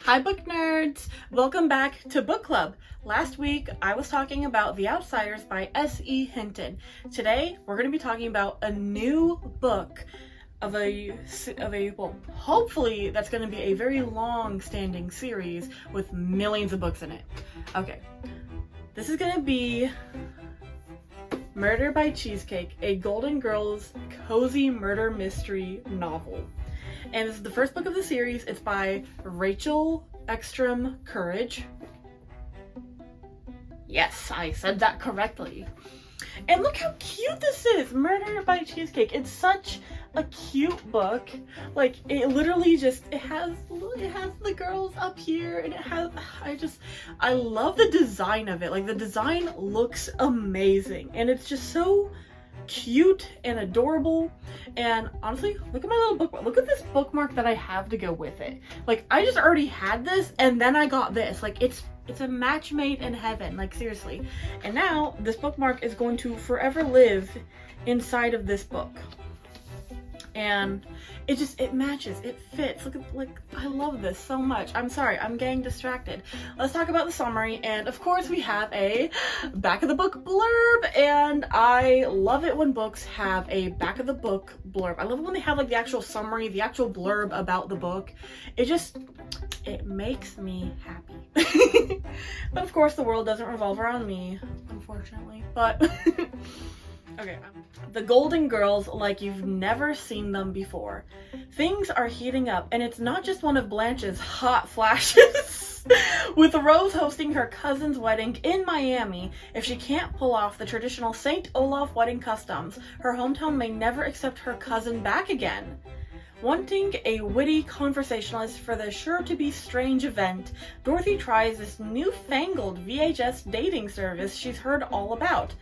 Hi book nerds! Welcome back to Book Club. Last week I was talking about The Outsiders by S.E. Hinton. Today we're going to be talking about a new book of well, hopefully that's going to be a very long-standing series with millions of books in it. Okay, this is going to be Murder by Cheesecake, a Golden Girls cozy murder mystery novel. And this is the first book of the series. It's by Rachel Ekstrom Courage. Yes, I said that correctly. And look how cute this is! Murder by Cheesecake. It's such a cute book. Like, it literally just, it has the girls up here, and it has, I love the design of it. Like, the design looks amazing, and it's just so cute and adorable. And honestly, look at my little bookmark. Look at this bookmark that I have to go with it. Like, I just already had this, and then I got this. Like, it's a match made in heaven, like, seriously. And now this bookmark is going to forever live inside of this book. And it matches, it fits. Look at, like, I love this so much. I'm sorry, I'm getting distracted. Let's talk about the summary. And of course we have a back of the book blurb, and I love it when books have a back of the book blurb. I love it when they have, like, the actual summary, the actual blurb about the book. It makes me happy. But of course the world doesn't revolve around me, unfortunately. But okay, the Golden Girls like you've never seen them before. Things are heating up, and it's not just one of Blanche's hot flashes. With Rose hosting her cousin's wedding in Miami, if she can't pull off the traditional St. Olaf wedding customs, her hometown may never accept her cousin back again. Wanting a witty conversationalist for the sure-to-be strange event, Dorothy tries this newfangled VHS dating service she's heard all about.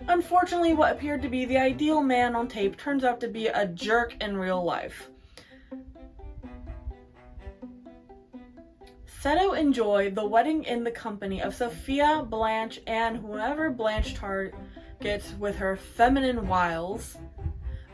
Unfortunately, what appeared to be the ideal man on tape turns out to be a jerk in real life. Seto enjoy the wedding in the company of Sophia, Blanche, and whoever Blanche targets with her feminine wiles.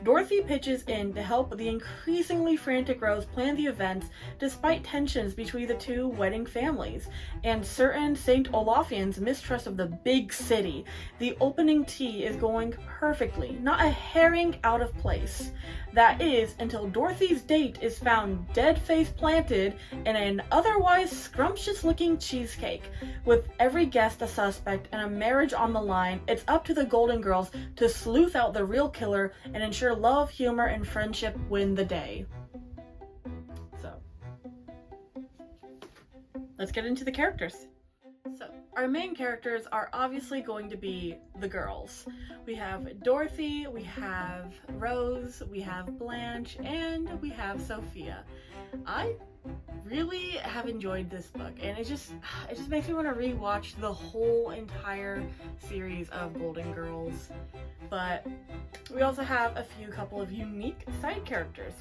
Dorothy pitches in to help the increasingly frantic Rose plan the events despite tensions between the two wedding families and certain St. Olafians' mistrust of the big city. The opening tea is going perfectly, not a herring out of place. That is, until Dorothy's date is found dead-face planted in an otherwise scrumptious-looking cheesecake. With every guest a suspect and a marriage on the line, it's up to the Golden Girls to sleuth out the real killer and ensure love, humor, and friendship win the day. So, let's get into the characters. So, our main characters are obviously going to be the girls. We have Dorothy, we have Rose, we have Blanche, and we have Sophia. I really have enjoyed this book, and it just makes me want to rewatch the whole entire series of Golden Girls. But we also have a couple of unique side characters.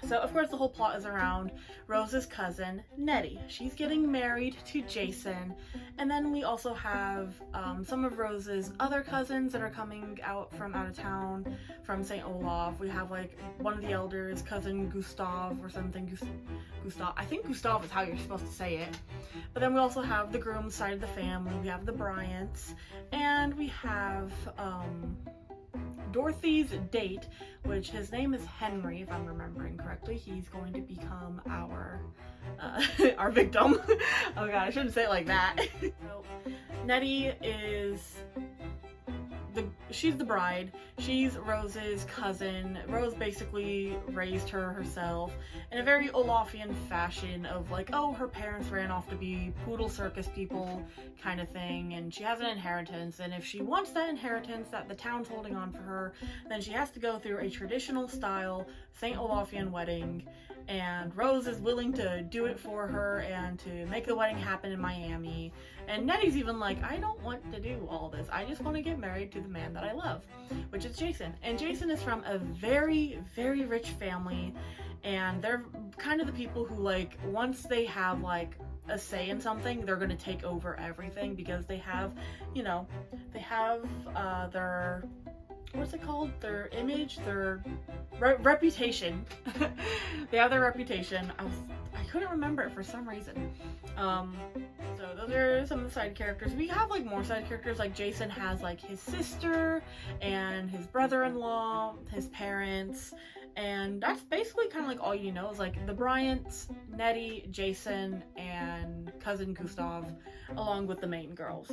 So, of course, the whole plot is around Rose's cousin, Nettie. She's getting married to Jason. And then we also have some of Rose's other cousins that are coming out of town from St. Olaf. We have, like, one of the elders, cousin Gustav or something. Gustav. I think Gustav is how you're supposed to say it. But then we also have the groom's side of the family. We have the Bryants. And we have Dorothy's date, which his name is Henry, if I'm remembering correctly. He's going to become our victim. Oh god, I shouldn't say it like that. So, Nettie is she's the bride. She's Rose's cousin. Rose basically raised her herself in a very Olafian fashion of, like, oh, her parents ran off to be poodle circus people kind of thing, and she has an inheritance, and if she wants that inheritance that the town's holding on for her, then she has to go through a traditional style St. Olafian wedding, and Rose is willing to do it for her and to make the wedding happen in Miami. And Nettie's even like, I don't want to do all this. I just want to get married to the man that I love, which is Jason. And Jason is from a very, very rich family, and they're kind of the people who, like, once they have, like, a say in something, they're going to take over everything because they have, you know, they have their what's it called? Their image, their reputation. They have their reputation. I couldn't remember it for some reason. So those are some of the side characters. We have like more side characters. Like Jason has like his sister and his brother-in-law, his parents, and that's basically kind of like all you know is like the Bryants, Nettie, Jason, and cousin Gustav, along with the main girls.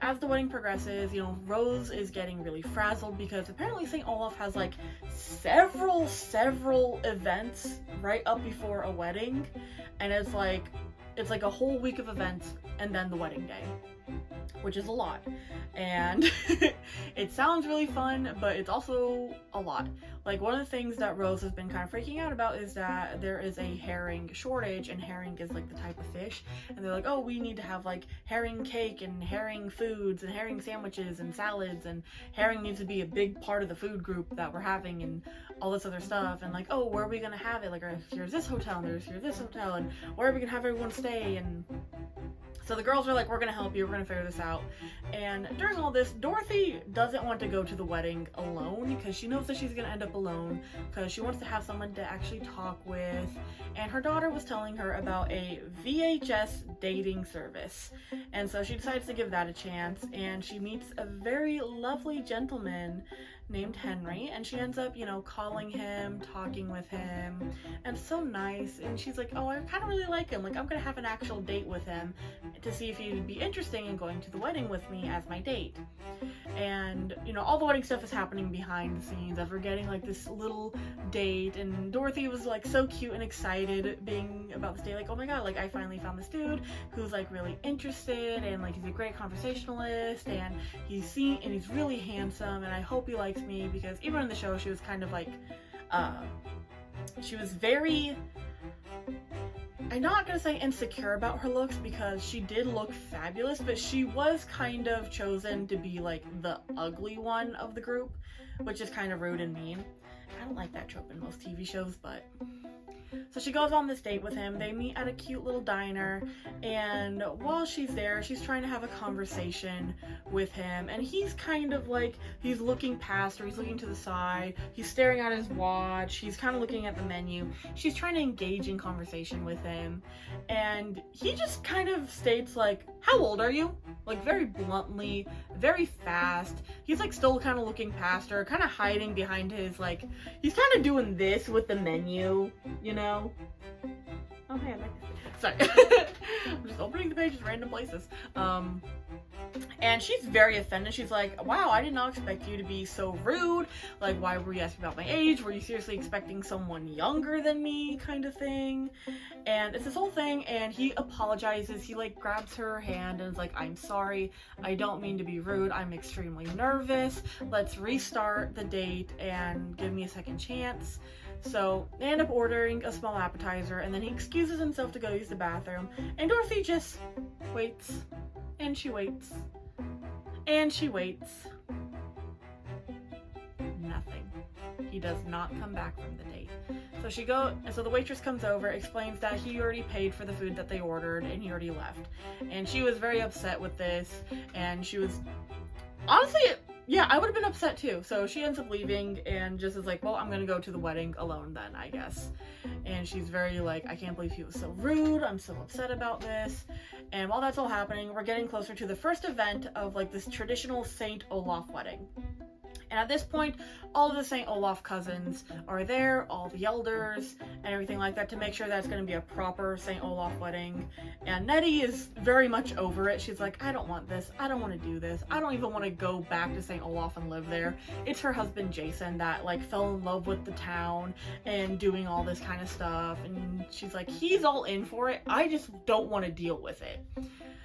As the wedding progresses, you know, Rose is getting really frazzled because apparently St. Olaf has like several events right up before a wedding, and it's like a whole week of events and then the wedding day, which is a lot. And it sounds really fun, but it's also a lot. Like, one of the things that Rose has been kind of freaking out about is that there is a herring shortage, and herring is like the type of fish, and they're like, oh, we need to have like herring cake and herring foods and herring sandwiches and salads, and herring needs to be a big part of the food group that we're having and all this other stuff. And like, oh, where are we gonna have it? Like, here's this hotel, and here's this hotel, and where are we gonna have everyone stay? And so the girls are like, we're gonna help you, we're gonna figure this out. And during all this, Dorothy doesn't want to go to the wedding alone because she knows that she's gonna end up alone because she wants to have someone to actually talk with. And her daughter was telling her about a VHS dating service. And so she decides to give that a chance, and she meets a very lovely gentleman named Henry, and she ends up, you know, calling him, talking with him, and so nice. And she's like, oh, I kind of really like him, like I'm gonna have an actual date with him to see if he'd be interested in going to the wedding with me as my date. And, you know, all the wedding stuff is happening behind the scenes as we're getting like this little date, and Dorothy was like so cute and excited being about this day, like, oh my god, like I finally found this dude who's like really interested, and like he's a great conversationalist, and he's really handsome, and I hope he likes me. Because even in the show she was kind of like she was very, I'm not gonna say insecure about her looks because she did look fabulous, but she was kind of chosen to be like the ugly one of the group, which is kind of rude and mean. I don't like that trope in most TV shows, but so she goes on this date with him. They meet at a cute little diner, and while she's there, she's trying to have a conversation with him, and he's kind of like, he's looking past her, he's looking to the side, he's staring at his watch, he's kind of looking at the menu. She's trying to engage in conversation with him, and he just kind of states like, how old are you? Like, very bluntly, very fast. He's like still kind of looking past her, kind of hiding behind his, like, he's kind of doing this with the menu, you know? Oh, hey, I like this. Sorry. I'm just opening the pages random places. And she's very offended. She's like, wow, I did not expect you to be so rude. Like, why were you asking about my age? Were you seriously expecting someone younger than me, kind of thing? And it's this whole thing, and he apologizes. He like grabs her hand and is like, I'm sorry, I don't mean to be rude, I'm extremely nervous, let's restart the date and give me a second chance. So they end up ordering a small appetizer, and then he excuses himself to go use the bathroom, and Dorothy just waits, and she waits, and she waits. Nothing. He does not come back from the date. So the waitress comes over, explains that he already paid for the food that they ordered, and he already left. And she was very upset with this, and she was, honestly, yeah, I would have been upset too. So she ends up leaving and just is like, well, I'm gonna go to the wedding alone then, I guess. And she's very like, I can't believe he was so rude, I'm so upset about this. And while that's all happening, we're getting closer to the first event of like this traditional St. Olaf wedding. And at this point, all of the St. Olaf cousins are there, all the elders, and everything like that, to make sure that it's going to be a proper St. Olaf wedding. And Nettie is very much over it. She's like, I don't want this. I don't want to do this. I don't even want to go back to St. Olaf and live there. It's her husband, Jason, that like fell in love with the town and doing all this kind of stuff. And she's like, he's all in for it. I just don't want to deal with it.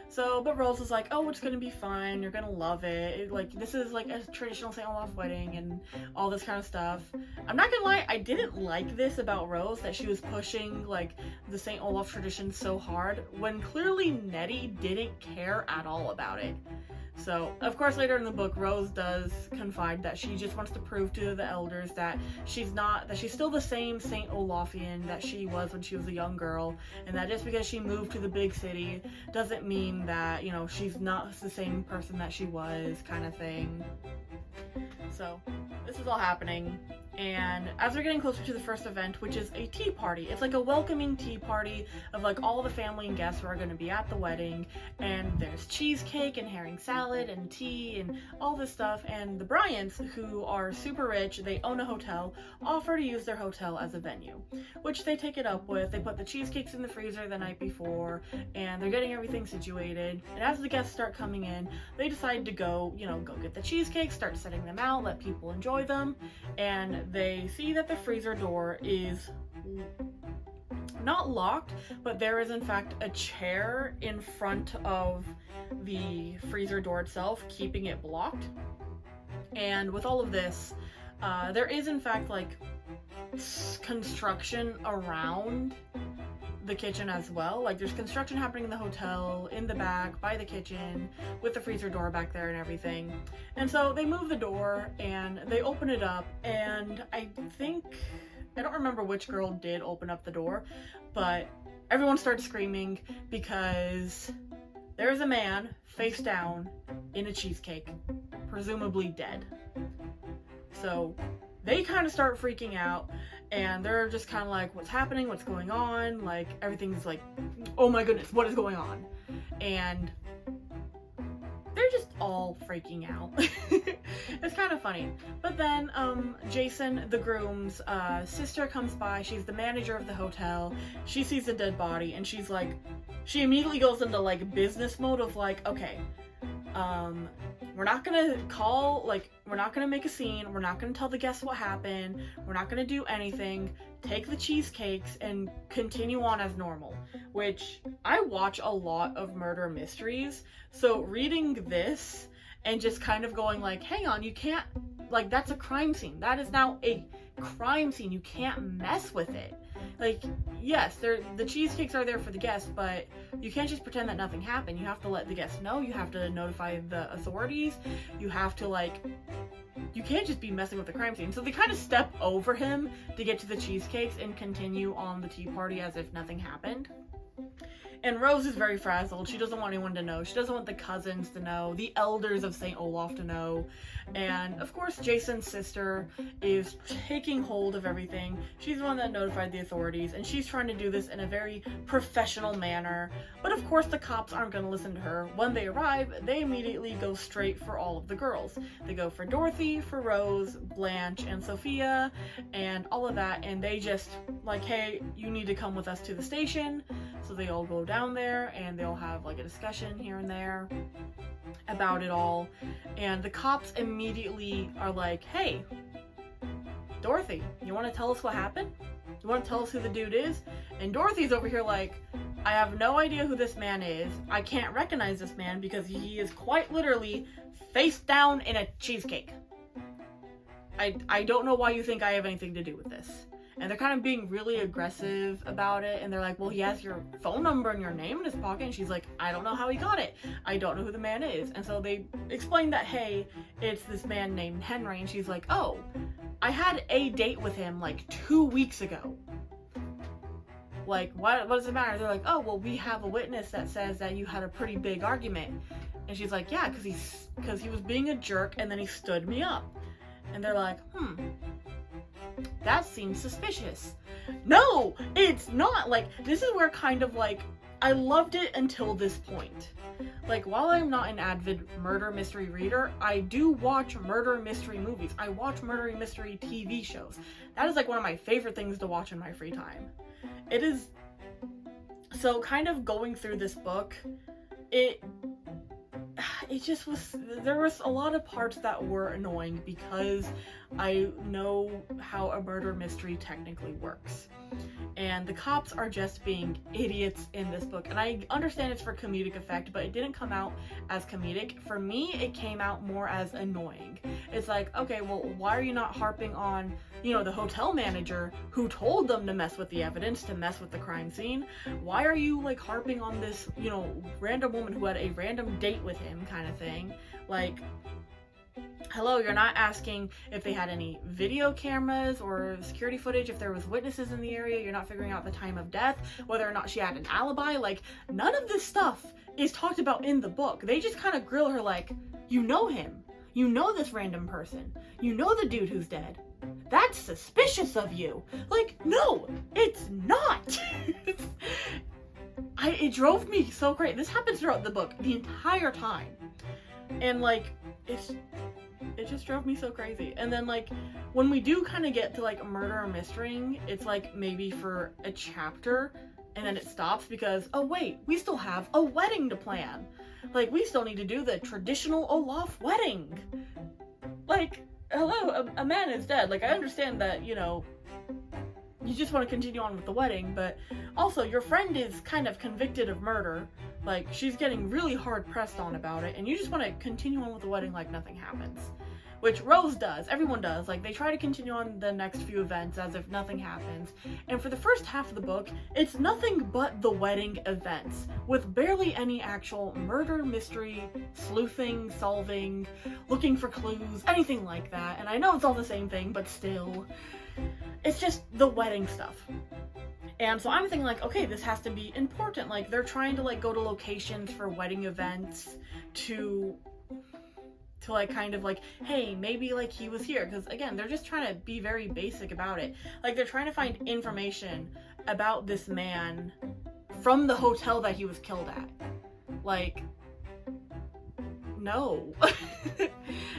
So, but Rose is like, oh, it's gonna be fine, you're gonna love it. Like, this is like a traditional St. Olaf wedding and all this kind of stuff. I'm not gonna lie, I didn't like this about Rose, that she was pushing like the St. Olaf tradition so hard when clearly Nettie didn't care at all about it. So, of course, later in the book, Rose does confide that she just wants to prove to the elders that she's still the same St. Olafian that she was when she was a young girl, and that just because she moved to the big city doesn't mean that, you know, she's not the same person that she was, kind of thing. So, this is all happening, and as we're getting closer to the first event, which is a tea party, it's like a welcoming tea party of like all the family and guests who are going to be at the wedding, and there's cheesecake and herring salad and tea and all this stuff, and the Bryants, who are super rich, they own a hotel, offer to use their hotel as a venue, which they take it up with. They put the cheesecakes in the freezer the night before, and they're getting everything situated, and as the guests start coming in, they decide to go get the cheesecakes, start setting them out, let people enjoy them, and they see that the freezer door is not locked, but there is in fact a chair in front of the freezer door itself, keeping it blocked. And with all of this, there is in fact like construction around the kitchen as well. Like there's construction happening in the hotel, in the back, by the kitchen, with the freezer door back there and everything. And so they move the door and they open it up, and I don't remember which girl did open up the door, but everyone starts screaming because there's a man face down in a cheesecake, presumably dead. So they kind of start freaking out, and they're just kind of like, what's happening? What's going on? Like, everything's like, oh my goodness, what is going on? And they're just all freaking out. It's kind of funny. But then, Jason, the groom's sister, comes by. She's the manager of the hotel. She sees the dead body, and she's like, she immediately goes into like business mode of like, okay, we're not gonna we're not gonna make a scene, we're not gonna tell the guests what happened, we're not gonna do anything, take the cheesecakes and continue on as normal. Which, I watch a lot of murder mysteries, so reading this and just kind of going like, hang on, you can't, like, that's a crime scene, that is now a crime scene, you can't mess with it. Like, yes, the cheesecakes are there for the guests, but you can't just pretend that nothing happened. You have to let the guests know, you have to notify the authorities, you have to, like, you can't just be messing with the crime scene. So they kind of step over him to get to the cheesecakes and continue on the tea party as if nothing happened. And Rose is very frazzled. She doesn't want anyone to know. She doesn't want the cousins to know, the elders of St. Olaf to know. And of course, Jason's sister is taking hold of everything. She's the one that notified the authorities, and she's trying to do this in a very professional manner. But of course, the cops aren't going to listen to her. When they arrive, they immediately go straight for all of the girls. They go for Dorothy, for Rose, Blanche, and Sophia, and all of that. And they just like, hey, you need to come with us to the station. So they all go down there, and they'll have like a discussion here and there about it all. And the cops immediately are like, hey, Dorothy, you want to tell us what happened? You want to tell us who the dude is? And Dorothy's over here like, I have no idea who this man is. I can't recognize this man because he is quite literally face down in a cheesecake. I don't know why you think I have anything to do with this. And they're kind of being really aggressive about it, and they're like, well, he has your phone number and your name in his pocket, and she's like, I don't know how he got it. I don't know who the man is. And so they explain that, hey, it's this man named Henry, and she's like, oh, I had a date with him like 2 weeks ago. Like, what does it matter? They're like, oh, well, we have a witness that says that you had a pretty big argument. And she's like, yeah, because he was being a jerk, and then he stood me up. And they're like, that seems suspicious. No, it's not. Like, this is where kind of like, I loved it until this point. Like, while I'm not an avid murder mystery reader, I do watch murder mystery movies. I watch murder mystery TV shows. That is like one of my favorite things to watch in my free time. It is, so kind of going through this book, it just was, there was a lot of parts that were annoying because I know how a murder mystery technically works. and the cops are just being idiots in this book. And I understand it's for comedic effect, but it didn't come out as comedic. For me, it came out more as annoying. It's like, okay, well, why are you not harping on, you know, the hotel manager who told them to mess with the evidence, to mess with the crime scene? Why are you, like, harping on this, you know, random woman who had a random date with him kind of thing? Like, hello, you're not asking if they had any video cameras or security footage, if there was witnesses in the area. You're not figuring out the time of death, whether or not she had an alibi. Like, none of this stuff is talked about in the book. They just kind of grill her like, you know him. You know this random person. You know the dude who's dead. That's suspicious of you. Like, no, it's not. It drove me so crazy. This happens throughout the book the entire time. And, like, it just drove me so crazy. And then, like, when we do kind of get to, like, murder or mysterying, it's, like, maybe for a chapter, and then it stops because, oh, wait, we still have a wedding to plan. Like, we still need to do the traditional Olaf wedding. Like, hello, a man is dead. Like, I understand that, you know, you just want to continue on with the wedding, but also your friend is kind of convicted of murder. Like, she's getting really hard pressed on about it, and you just want to continue on with the wedding like nothing happens. Which Rose does, everyone does. Like, they try to continue on the next few events as if nothing happens. And for the first half of the book, it's nothing but the wedding events, with barely any actual murder, mystery, sleuthing, solving, looking for clues, anything like that. And I know it's all the same thing, but still, it's just the wedding stuff. And so I'm thinking, like, okay, this has to be important. Like, they're trying to, like, go to locations for wedding events to like, kind of like, hey, maybe, like, he was here. Because, again, they're just trying to be very basic about it. Like, they're trying to find information about this man from the hotel that he was killed at. Like, no.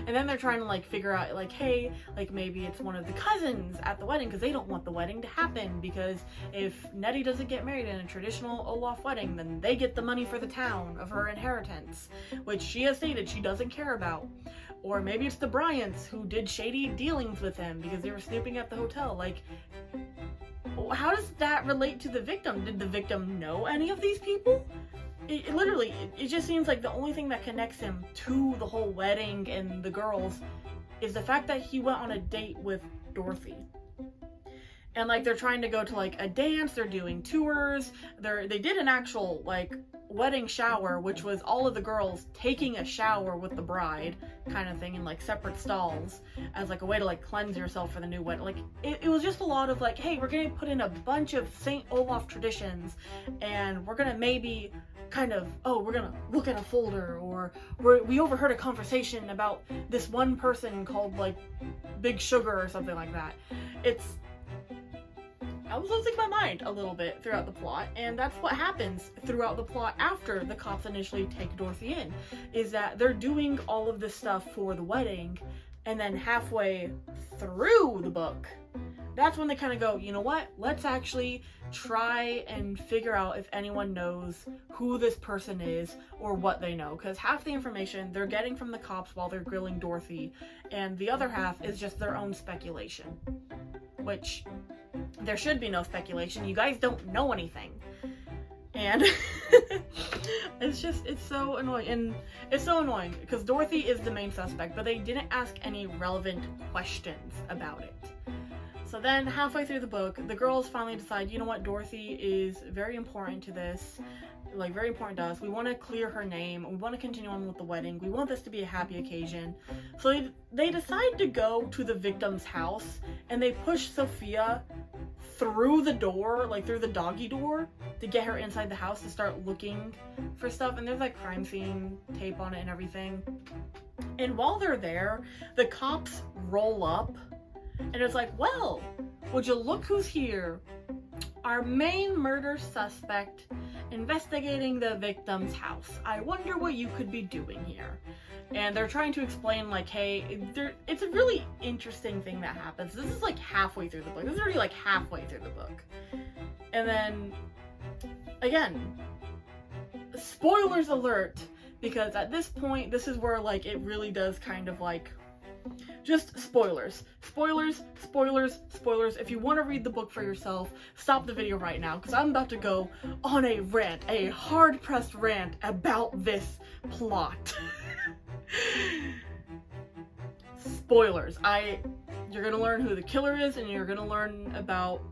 And then they're trying to, like, figure out, like, hey, like, maybe it's one of the cousins at the wedding, because they don't want the wedding to happen, because if Nettie doesn't get married in a traditional Olaf wedding, then they get the money for the town of her inheritance, which she has stated she doesn't care about. Or maybe it's the Bryants who did shady dealings with him because they were snooping at the hotel. Like, how does that relate to the victim? Did the victim know any of these people? It just seems like the only thing that connects him to the whole wedding and the girls is the fact that he went on a date with Dorothy. And, like, they're trying to go to, like, a dance, they're doing tours, they did an actual, like, wedding shower, which was all of the girls taking a shower with the bride, kind of thing, in, like, separate stalls, as, like, a way to, like, cleanse yourself for the new wedding. Like, it was just a lot of, like, hey, we're gonna put in a bunch of St. Olaf traditions, and we're gonna maybe kind of, oh, we're gonna look at a folder, or we overheard a conversation about this one person called, like, Big Sugar or something like that. I was losing my mind a little bit throughout the plot, and that's what happens throughout the plot after the cops initially take Dorothy in, is that they're doing all of this stuff for the wedding, and then halfway through the book, that's when they kind of go, you know what, let's actually try and figure out if anyone knows who this person is or what they know, because half the information they're getting from the cops while they're grilling Dorothy, and the other half is just their own speculation, which there should be no speculation. You guys don't know anything. And it's so annoying. And it's so annoying because Dorothy is the main suspect, but they didn't ask any relevant questions about it. So then halfway through the book, the girls finally decide, you know what, Dorothy is very important to this. Like, very important to us. We want to clear her name. We want to continue on with the wedding. We want this to be a happy occasion. So they decide to go to the victim's house, and they push Sophia through the door, like through the doggy door, to get her inside the house to start looking for stuff. And there's, like, crime scene tape on it and everything. And while they're there, the cops roll up, and it's like, well, would you look who's here? Our main murder suspect investigating the victim's house. I wonder what you could be doing here. And they're trying to explain, like, hey, it's a really interesting thing that happens. This is, like, halfway through the book. This is already, like, halfway through the book. And then, again, spoilers alert, because at this point, this is where, like, it really does kind of, like, Just spoilers. Spoilers, spoilers, spoilers. If you want to read the book for yourself, stop the video right now, because I'm about to go on a rant, a hard-pressed rant about this plot. Spoilers. You're gonna learn who the killer is, and you're gonna learn about...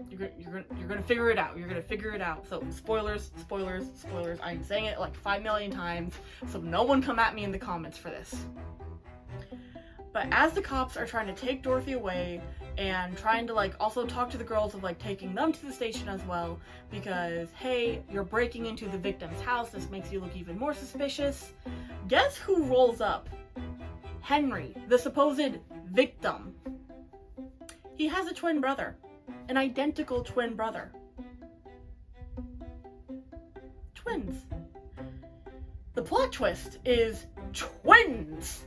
You're gonna figure it out. You're gonna figure it out. So spoilers, spoilers, spoilers. I'm saying it like 5 million times, so no one come at me in the comments for this. But as the cops are trying to take Dorothy away and trying to like also talk to the girls of like taking them to the station as well, because hey, you're breaking into the victim's house, this makes you look even more suspicious. Guess who rolls up? Henry, the supposed victim. He has a twin brother. An identical twin brother. Twins. The plot twist is twins!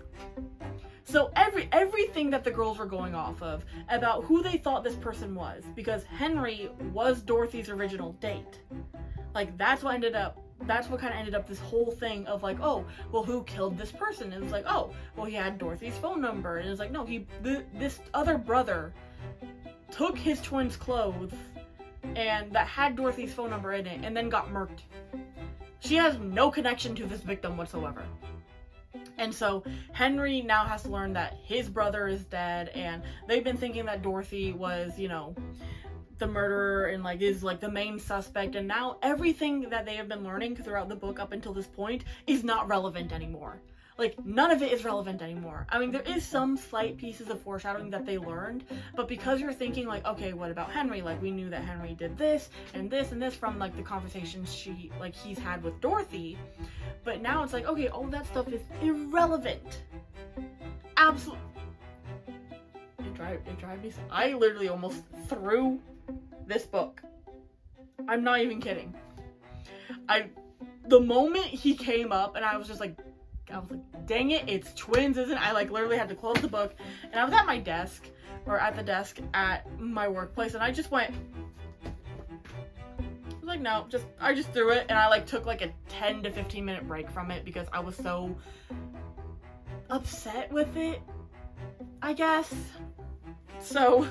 So everything that the girls were going off of about who they thought this person was, because Henry was Dorothy's original date. Like that's what kind of ended up this whole thing of like, oh, well, who killed this person? And it was like, oh, well, he had Dorothy's phone number. And it was like, no, this other brother took his twin's clothes and that had Dorothy's phone number in it and then got murked. She has no connection to this victim whatsoever. And so Henry now has to learn that his brother is dead, and they've been thinking that Dorothy was, you know, the murderer and like is like the main suspect, and now everything that they have been learning throughout the book up until this point is not relevant anymore. Like, none of it is relevant anymore. I mean, there is some slight pieces of foreshadowing that they learned, but because you're thinking, like, okay, what about Henry? Like, we knew that Henry did this and this and this from, like, the conversations he's had with Dorothy, but now it's like, okay, all that stuff is irrelevant. Absolutely. It drives me so... I literally almost threw this book. I'm not even kidding. The moment he came up, and I was like, dang it, it's twins, isn't it? I like literally had to close the book, and I was at my desk, or at the desk at my workplace, and I just went, I was like, no, I just threw it, and I like took like a 10 to 15 minute break from it because I was so upset with it, I guess. So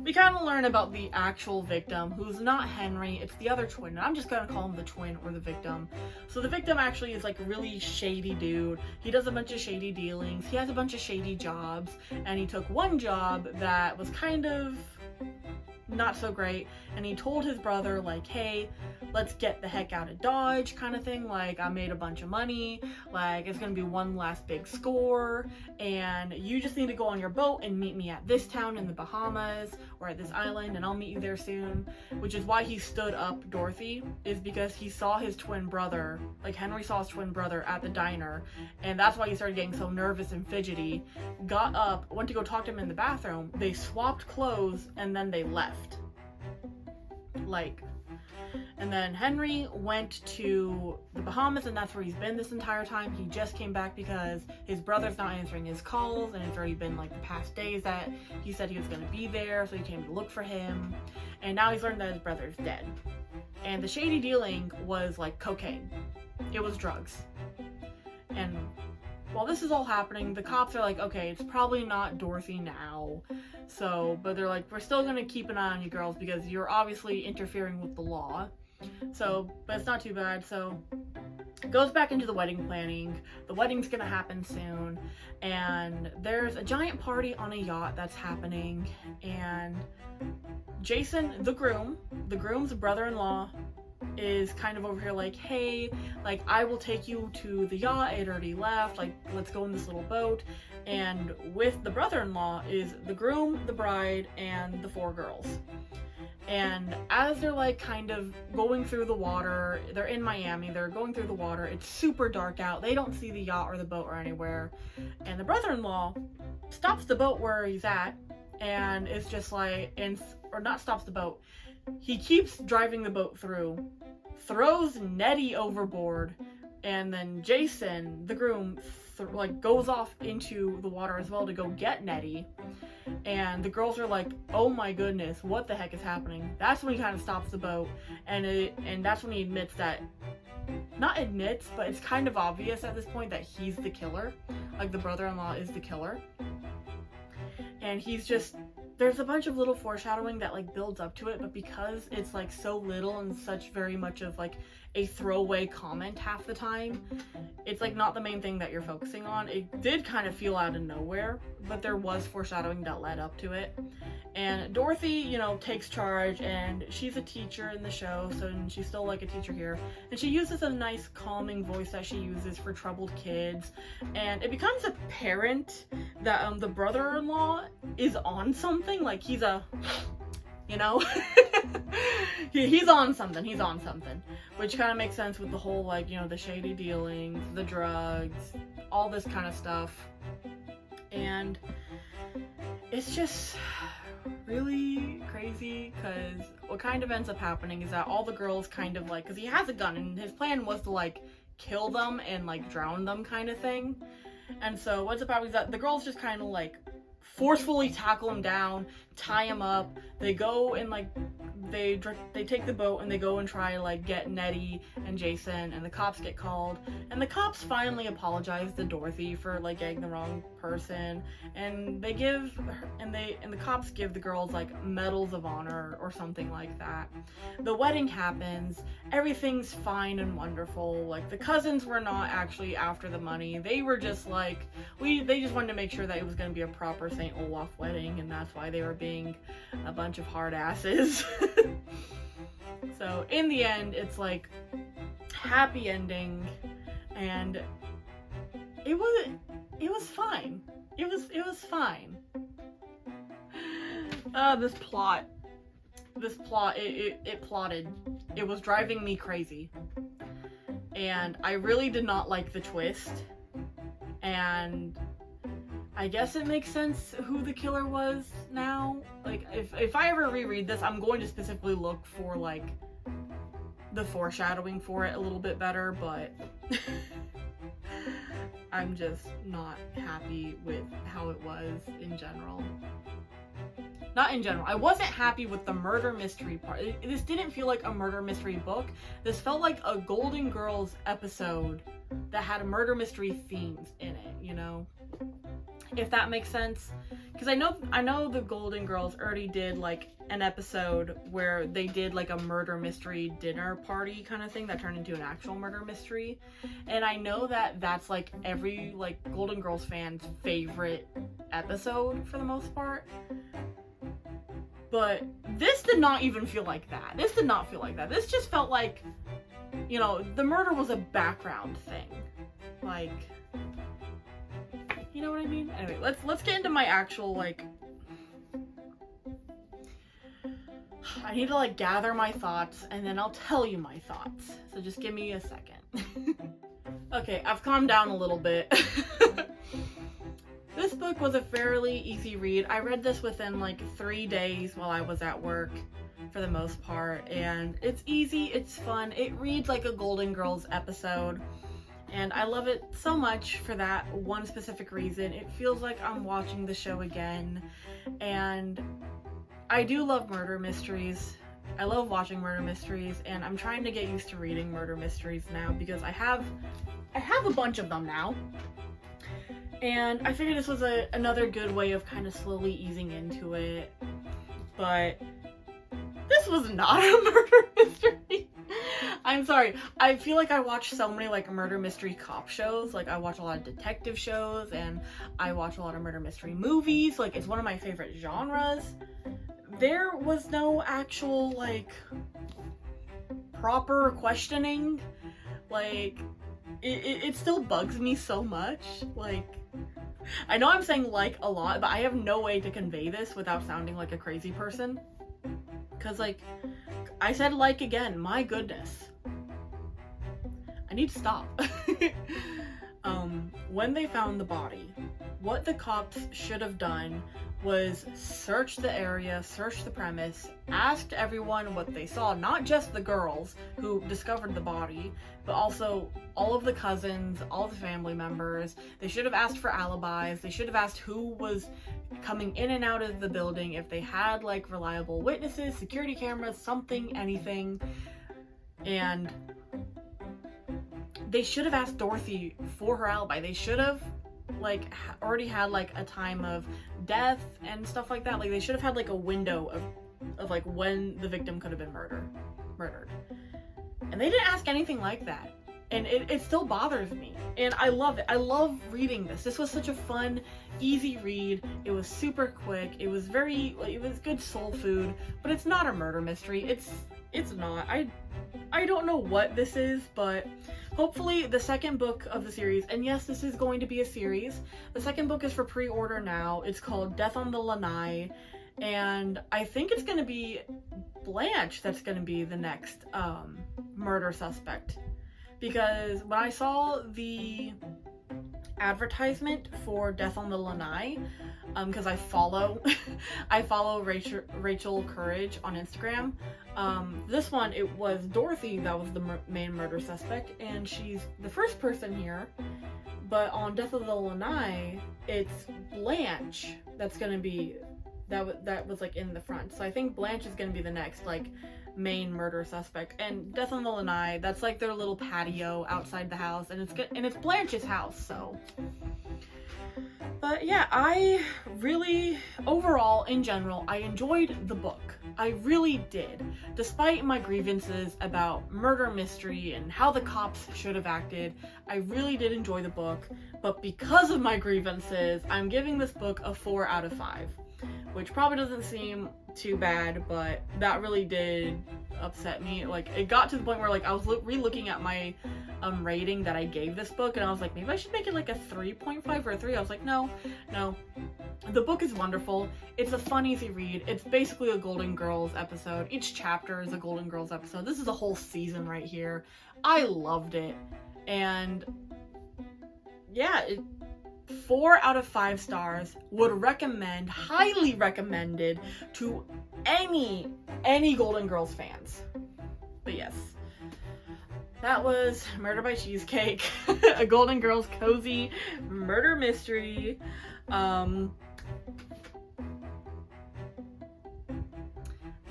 we kind of learn about the actual victim, who's not Henry, it's the other twin, and I'm just gonna call him the twin or the victim. So the victim actually is like a really shady dude. He does a bunch of shady dealings, he has a bunch of shady jobs, and he took one job that was kind of not so great, and he told his brother like, hey, let's get the heck out of Dodge kind of thing, like I made a bunch of money, like it's gonna be one last big score, and you just need to go on your boat and meet me at this town in the Bahamas or at this island, and I'll meet you there soon. Which is why he stood up Dorothy, is because he saw his twin brother, like Henry saw his twin brother at the diner, and that's why he started getting so nervous and fidgety, got up, went to go talk to him in the bathroom, they swapped clothes, and then they left. Like, and then Henry went to the Bahamas, and that's where he's been this entire time. He just came back because his brother's not answering his calls, and it's already been like the past days that he said he was going to be there, so he came to look for him. And now he's learned that his brother's dead. And the shady dealing was like cocaine. It was drugs. And while this is all happening, the cops are like, okay, it's probably not Dorothy now. So, but they're like, we're still going to keep an eye on you girls because you're obviously interfering with the law. So, but it's not too bad. So, it goes back into the wedding planning. The wedding's going to happen soon. And there's a giant party on a yacht that's happening. And Jason, the groom's brother-in-law, is kind of over here like, hey, like, I will take you to the yacht, it already left, like, let's go in this little boat. And with the brother-in-law is the groom, the bride, and the 4 girls. And as they're like kind of going through the water, they're in Miami, they're going through the water, it's super dark out, they don't see the yacht or the boat or anywhere, and the brother-in-law stops the boat where he's at, and it's just like, or not stops the boat, he keeps driving the boat through, throws Nettie overboard, and then Jason, the groom, like goes off into the water as well to go get Nettie. And the girls are like, oh my goodness, what the heck is happening? That's when he kind of stops the boat, and that's when he admits that not admits, but it's kind of obvious at this point that he's the killer. Like, the brother-in-law is the killer. And he's just, there's a bunch of little foreshadowing that like builds up to it, but because it's like so little and such very much of like a throwaway comment half the time, it's like not the main thing that you're focusing on. It did kind of feel out of nowhere, but there was foreshadowing that led up to it. And Dorothy, you know, takes charge, and she's a teacher in the show, so she's still like a teacher here. And she uses a nice calming voice that she uses for troubled kids. And it becomes apparent that the brother-in-law is on something. Like, he's a, you know, he's on something. He's on something, which kind of makes sense with the whole, like, you know, the shady dealings, the drugs, all this kind of stuff. And it's just really crazy, because what kind of ends up happening is that all the girls kind of like, because he has a gun and his plan was to like kill them and like drown them kind of thing. And so what's about is that the girls just kind of like forcefully tackle him down, tie him up. They go and like they take the boat and they go and try to like get Nettie and Jason, and the cops get called, and the cops finally apologize to Dorothy for like getting the wrong person, and they give and the cops give the girls like medals of honor or something like that. The wedding happens, everything's fine and wonderful. Like, the cousins were not actually after the money. They were just like, they just wanted to make sure that it was going to be a proper St. Olaf wedding, and that's why they were being a bunch of hard asses. So in the end, it's like happy ending, and it was fine. It was fine. This plot, it plotted. It was driving me crazy, and I really did not like the twist. And I guess it makes sense who the killer was now. Like, if I ever reread this, I'm going to specifically look for like the foreshadowing for it a little bit better, but I'm just not happy with how it was in general. Not in general. I wasn't happy with the murder mystery part. This didn't feel like a murder mystery book. This felt like a Golden Girls episode that had murder mystery themes in it, you know? If that makes sense. Because I know the Golden Girls already did like an episode where they did like a murder mystery dinner party kind of thing that turned into an actual murder mystery. And I know that that's like every like Golden Girls fan's favorite episode for the most part. But this did not even feel like that. This did not feel like that. This just felt like, you know, the murder was a background thing. Like, you know what I mean? Anyway, let's get into my actual, like, I need to like gather my thoughts and then I'll tell you my thoughts. So just give me a second. Okay, I've calmed down a little bit. This book was a fairly easy read. I read this within like 3 days while I was at work for the most part, and it's easy, it's fun, it reads like a Golden Girls episode, and I love it so much for that one specific reason. It feels like I'm watching the show again, and I do love murder mysteries. I love watching murder mysteries, and I'm trying to get used to reading murder mysteries now because I have a bunch of them now. And I figured this was another good way of kind of slowly easing into it. But this was not a murder mystery. I'm sorry. I feel like I watch so many like murder mystery cop shows. Like, I watch a lot of detective shows and I watch a lot of murder mystery movies. Like, it's one of my favorite genres. There was no actual like proper questioning. Like, it still bugs me so much. Like, I know I'm saying like a lot, but I have no way to convey this without sounding like a crazy person. Cause like, I said like again, my goodness. I need to stop. When they found the body, what the cops should have done was search the area, search the premise, asked everyone what they saw, not just the girls who discovered the body, but also all of the cousins, all the family members. They should have asked for alibis. They should have asked who was coming in and out of the building, if they had like reliable witnesses, security cameras, something, anything. And they should have asked Dorothy for her alibi. They should have like already had like a time of death and stuff like that. Like they should have had like a window of like when the victim could have been murdered. And they didn't ask anything like that. And it still bothers me. And I love it. I love reading this. This was such a fun, easy read. It was super quick. It was good soul food, but it's not a murder mystery. It's not. I don't know what this is, but hopefully the second book of the series, and yes, this is going to be a series. The second book is for pre-order now. It's called Death on the Lanai, and I think it's going to be Blanche that's going to be the next murder suspect. Because when I saw the advertisement for Death on the Lanai, because I follow Rachel Courage on Instagram. This one, it was Dorothy that was the main murder suspect, and she's the first person here. But on Death of the Lanai, it's Blanche that's gonna be that was like in the front. So I think Blanche is gonna be the next like main murder suspect. And Death on the Lanai, that's like their little patio outside the house, and it's Blanche's house. So, but yeah, I really, overall, in general, I enjoyed the book. I really did. Despite my grievances about murder mystery and how the cops should have acted, I really did enjoy the book. But because of my grievances, I'm giving this book a 4 out of 5. Which probably doesn't seem too bad, but that really did upset me. Like, it got to the point where like I was re-looking at my rating that I gave this book, and I was like, maybe I should make it like a 3.5 or a 3. I was like, no. The book is wonderful. It's a fun, easy read. It's basically a Golden Girls episode. Each chapter is a Golden Girls episode. This is a whole season right here. I loved it. And yeah, 4 out of 5 stars. Would recommend, highly recommended to any Golden Girls fans. But yes, that was Murder by Cheesecake, a Golden Girls cozy murder mystery. I'm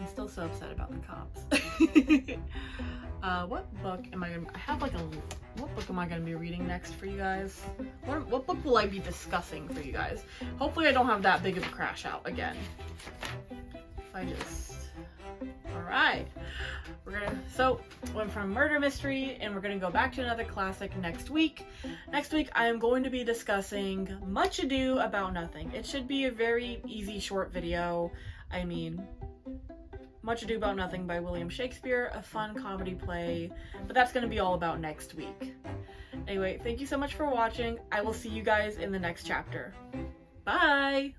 still so upset about the cops. What book am I gonna? I have like what book am I gonna be reading next for you guys? What book will I be discussing for you guys? Hopefully I don't have that big of a crash out again. Alright. So went from murder mystery, and we're gonna go back to another classic next week. Next week I am going to be discussing Much Ado About Nothing. It should be a very easy short video. I mean, Much Ado About Nothing by William Shakespeare, a fun comedy play, but that's going to be all about next week. Anyway, thank you so much for watching. I will see you guys in the next chapter. Bye!